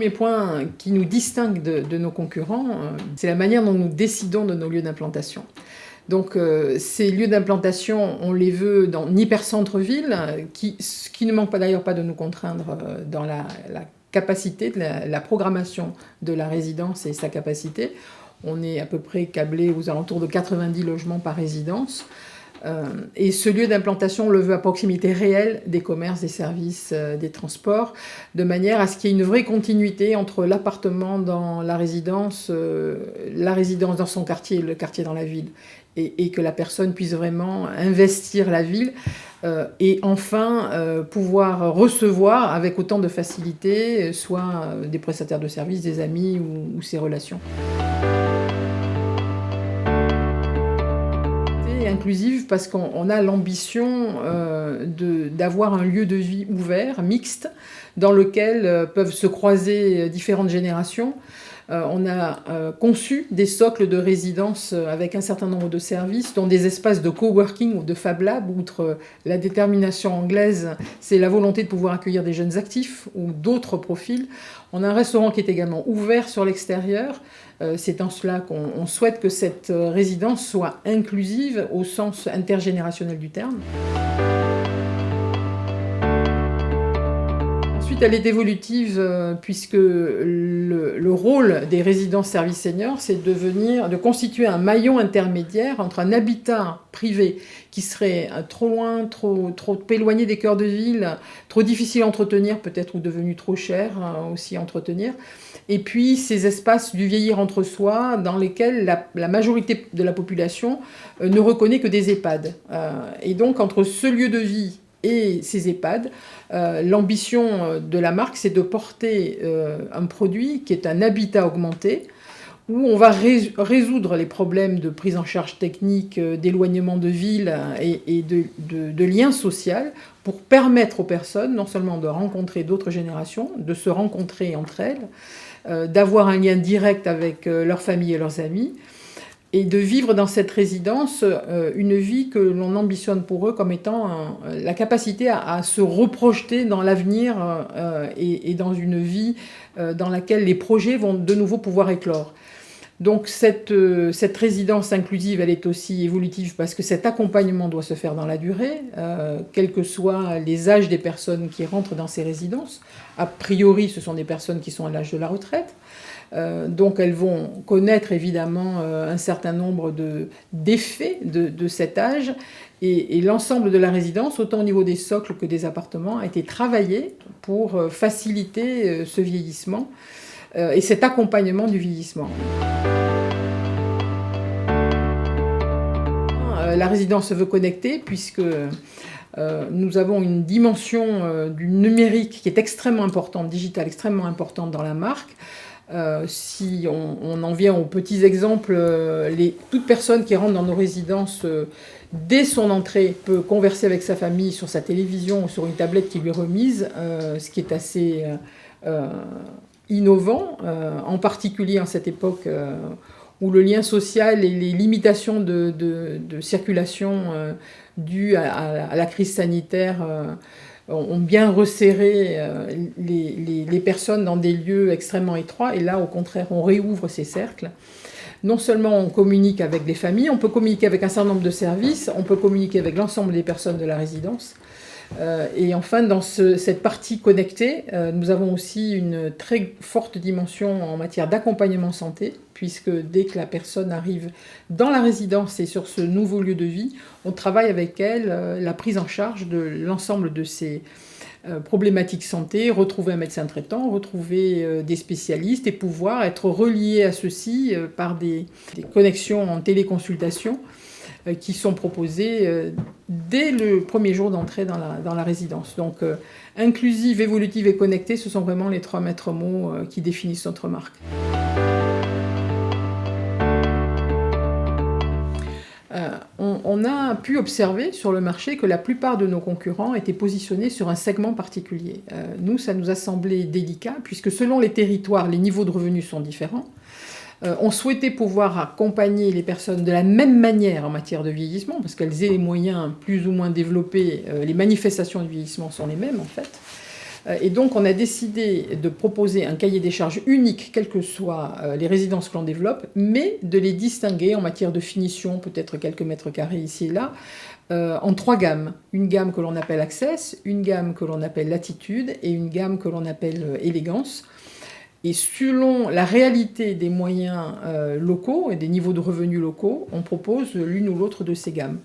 premier point qui nous distingue de nos concurrents, c'est la manière dont nous décidons de nos lieux d'implantation. Donc ces lieux d'implantation, on les veut dans hyper-centre-ville, ce qui ne manque d'ailleurs pas de nous contraindre dans la capacité, la programmation de la résidence et sa capacité. On est à peu près câblé aux alentours de 90 logements par résidence. Et ce lieu d'implantation, on le veut à proximité réelle des commerces, des services, des transports, de manière à ce qu'il y ait une vraie continuité entre l'appartement dans la résidence dans son quartier et le quartier dans la ville. Et que la personne puisse vraiment investir la ville et enfin pouvoir recevoir avec autant de facilité soit des prestataires de services, des amis ou ses relations. Inclusive parce qu'on a l'ambition d'avoir un lieu de vie ouvert, mixte, dans lequel peuvent se croiser différentes générations. On a conçu des socles de résidence avec un certain nombre de services, dont des espaces de coworking ou de Fab Lab. Outre la détermination anglaise, c'est la volonté de pouvoir accueillir des jeunes actifs ou d'autres profils. On a un restaurant qui est également ouvert sur l'extérieur. C'est en cela qu'on souhaite que cette résidence soit inclusive au sens intergénérationnel du terme. Ensuite, elle est évolutive puisque le rôle des résidences services seniors, c'est de constituer un maillon intermédiaire entre un habitat privé qui serait trop loin, trop éloigné des cœurs de ville, trop difficile à entretenir peut-être ou devenu trop cher aussi à entretenir, et puis ces espaces du vieillir entre soi dans lesquels la majorité de la population ne reconnaît que des EHPAD. Et donc entre ce lieu de vie et ces EHPAD, l'ambition de la marque, c'est de porter un produit qui est un habitat augmenté, où on va résoudre les problèmes de prise en charge technique, d'éloignement de ville et de lien social, pour permettre aux personnes non seulement de rencontrer d'autres générations, de se rencontrer entre elles, d'avoir un lien direct avec leur famille et leurs amis, et de vivre dans cette résidence une vie que l'on ambitionne pour eux comme étant la capacité à se reprojeter dans l'avenir et dans une vie dans laquelle les projets vont de nouveau pouvoir éclore. Donc cette résidence inclusive, elle est aussi évolutive parce que cet accompagnement doit se faire dans la durée, quels que soient les âges des personnes qui rentrent dans ces résidences. A priori, ce sont des personnes qui sont à l'âge de la retraite. Donc elles vont connaître évidemment un certain nombre d'effets de cet âge. Et l'ensemble de la résidence, autant au niveau des socles que des appartements, a été travaillé pour faciliter ce vieillissement et cet accompagnement du vieillissement. La résidence se veut connectée puisque nous avons une dimension du numérique qui est extrêmement importante, digitale extrêmement importante dans la marque. Si on en vient aux petits exemples, toute personne qui rentre dans nos résidences, dès son entrée, peut converser avec sa famille sur sa télévision ou sur une tablette qui lui est remise, ce qui est assez innovant, en particulier en cette époque où le lien social et les limitations de circulation dues à la crise sanitaire ont bien resserré les personnes dans des lieux extrêmement étroits. Et là, au contraire, on réouvre ces cercles. Non seulement on communique avec les familles, on peut communiquer avec un certain nombre de services, on peut communiquer avec l'ensemble des personnes de la résidence. Et enfin, dans cette partie connectée, nous avons aussi une très forte dimension en matière d'accompagnement santé, puisque dès que la personne arrive dans la résidence et sur ce nouveau lieu de vie, on travaille avec elle la prise en charge de l'ensemble de ces problématiques santé, retrouver un médecin traitant, retrouver des spécialistes et pouvoir être relié à ceux-ci par des connexions en téléconsultation qui sont proposées dès le premier jour d'entrée dans la résidence. Donc, inclusive, évolutive et connectée, ce sont vraiment les 3 maîtres mots qui définissent notre marque. On a pu observer sur le marché que la plupart de nos concurrents étaient positionnés sur un segment particulier. Nous, ça nous a semblé délicat, puisque selon les territoires, les niveaux de revenus sont différents. On souhaitait pouvoir accompagner les personnes de la même manière en matière de vieillissement, parce qu'elles aient les moyens plus ou moins développés. Les manifestations du vieillissement sont les mêmes, en fait. Et donc, on a décidé de proposer un cahier des charges unique, quelles que soient les résidences que l'on développe, mais de les distinguer en matière de finition, peut-être quelques mètres carrés ici et là, en 3 gammes. Une gamme que l'on appelle Access, une gamme que l'on appelle Latitude et une gamme que l'on appelle Élégance. Et selon la réalité des moyens locaux et des niveaux de revenus locaux, on propose l'une ou l'autre de ces gammes.